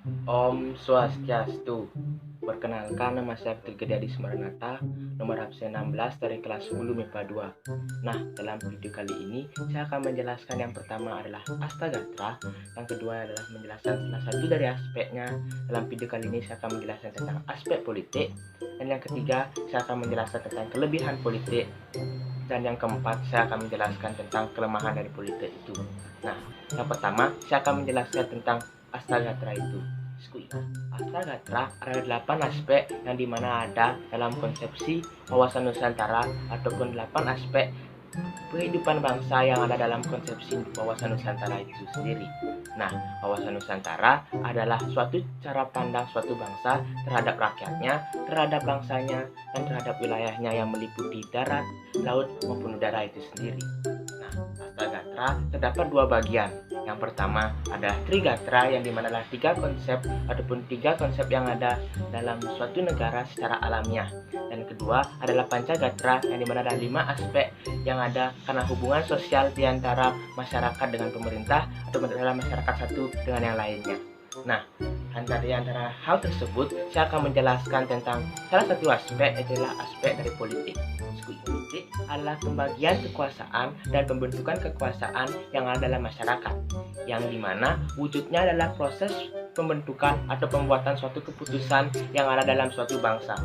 Om Swastiastu. Perkenalkan, nama saya Abdul Gede Maranatha, nomor absen 16 dari kelas 10 MIPA 2. Nah, dalam video kali ini saya akan menjelaskan yang pertama adalah Astagatra, yang kedua adalah menjelaskan salah satu dari aspeknya. Dalam video kali ini saya akan menjelaskan tentang aspek politik, dan yang ketiga saya akan menjelaskan tentang kelebihan politik, dan yang keempat saya akan menjelaskan tentang kelemahan dari politik itu. Nah, yang pertama saya akan menjelaskan tentang Astagatra itu. Astagatra ada 8 aspek yang dimana ada dalam konsepsi wawasan Nusantara, ataupun 8 aspek kehidupan bangsa yang ada dalam konsepsi wawasan Nusantara itu sendiri. Nah, wawasan Nusantara adalah suatu cara pandang suatu bangsa terhadap rakyatnya, terhadap bangsanya, dan terhadap wilayahnya yang meliputi darat, laut, maupun udara itu sendiri. Nah, Astagatra terdapat 2 bagian. Yang pertama adalah Trigatra, yang dimana adalah 3 konsep ataupun 3 konsep yang ada dalam suatu negara secara alamiah. Dan kedua adalah Pancagatra, yang dimana ada 5 aspek yang ada karena hubungan sosial di antara masyarakat dengan pemerintah atau dalam masyarakat satu dengan yang lainnya. Nah, antara hal tersebut saya akan menjelaskan tentang salah satu aspek, yaitu adalah aspek dari politik. Politik adalah pembagian kekuasaan dan pembentukan kekuasaan yang ada dalam masyarakat, yang dimana wujudnya adalah proses pembentukan atau pembuatan suatu keputusan yang ada dalam suatu bangsa.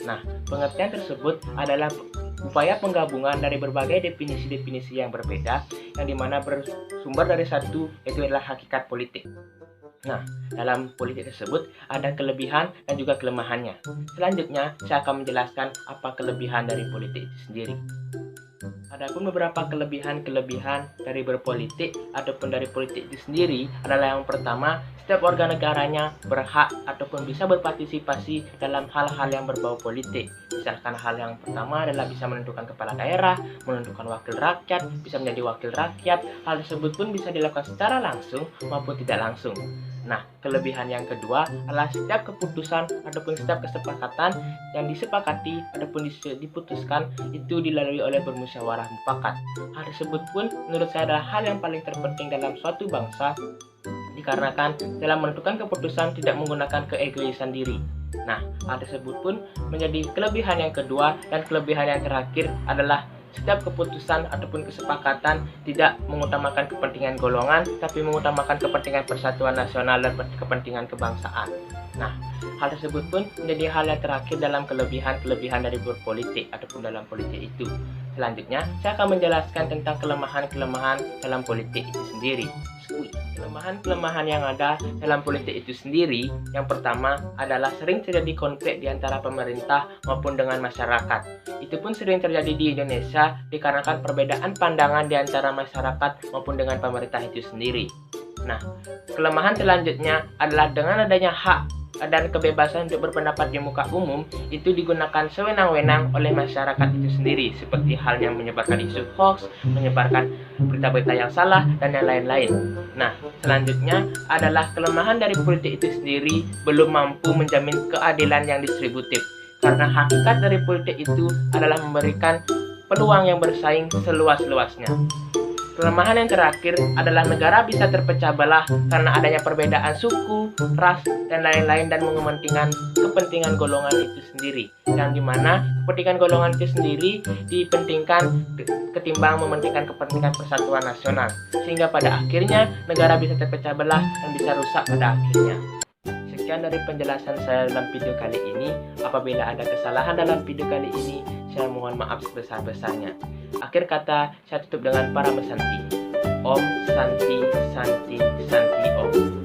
Nah, pengertian tersebut adalah upaya penggabungan dari berbagai definisi-definisi yang berbeda, yang dimana bersumber dari satu, yaitu adalah hakikat politik. Nah, dalam politik tersebut ada kelebihan dan juga kelemahannya. Selanjutnya, saya akan menjelaskan apa kelebihan dari politik itu sendiri. Adapun beberapa kelebihan-kelebihan dari berpolitik ataupun dari politik itu sendiri adalah yang pertama, setiap warga negaranya berhak ataupun bisa berpartisipasi dalam hal-hal yang berbau politik. Misalkan hal yang pertama adalah bisa menentukan kepala daerah, menentukan wakil rakyat, bisa menjadi wakil rakyat. Hal tersebut pun bisa dilakukan secara langsung maupun tidak langsung. Nah, kelebihan yang kedua adalah setiap keputusan ataupun setiap kesepakatan yang disepakati ataupun diputuskan itu dilalui oleh bermusyawarah mufakat. Hal tersebut pun menurut saya adalah hal yang paling terpenting dalam suatu bangsa, dikarenakan dalam menentukan keputusan tidak menggunakan keegoisan diri. Nah, hal tersebut pun menjadi kelebihan yang kedua, dan kelebihan yang terakhir adalah setiap keputusan ataupun kesepakatan tidak mengutamakan kepentingan golongan, tapi mengutamakan kepentingan persatuan nasional dan kepentingan kebangsaan. Nah, hal tersebut pun menjadi hal yang terakhir dalam kelebihan-kelebihan dari berpolitik ataupun dalam politik itu. Selanjutnya, saya akan menjelaskan tentang kelemahan-kelemahan dalam politik itu sendiri. Kelemahan-kelemahan yang ada dalam politik itu sendiri, yang pertama adalah sering terjadi konflik di antara pemerintah maupun dengan masyarakat. Itu pun sering terjadi di Indonesia dikarenakan perbedaan pandangan di antara masyarakat maupun dengan pemerintah itu sendiri. Nah, kelemahan selanjutnya adalah dengan adanya hak dan kebebasan untuk berpendapat di muka umum itu digunakan sewenang-wenang oleh masyarakat itu sendiri, seperti halnya menyebarkan isu hoax, menyebarkan berita-berita yang salah, dan yang lain-lain. Nah, selanjutnya adalah kelemahan dari politik itu sendiri belum mampu menjamin keadilan yang distributif, karena hakikat dari politik itu adalah memberikan peluang yang bersaing seluas-luasnya. Kelemahan yang terakhir adalah negara bisa terpecah belah karena adanya perbedaan suku, ras, dan lain-lain, dan mementingkan kepentingan golongan itu sendiri, yang dimana kepentingan golongan itu sendiri dipentingkan ketimbang mementingkan kepentingan persatuan nasional, sehingga pada akhirnya negara bisa terpecah belah dan bisa rusak pada akhirnya. Sekian dari penjelasan saya dalam video kali ini. Apabila ada kesalahan dalam video kali ini, saya mohon maaf sebesar-besarnya. Akhir kata, saya tutup dengan para mesanti. Om Santi Santi Santi Om.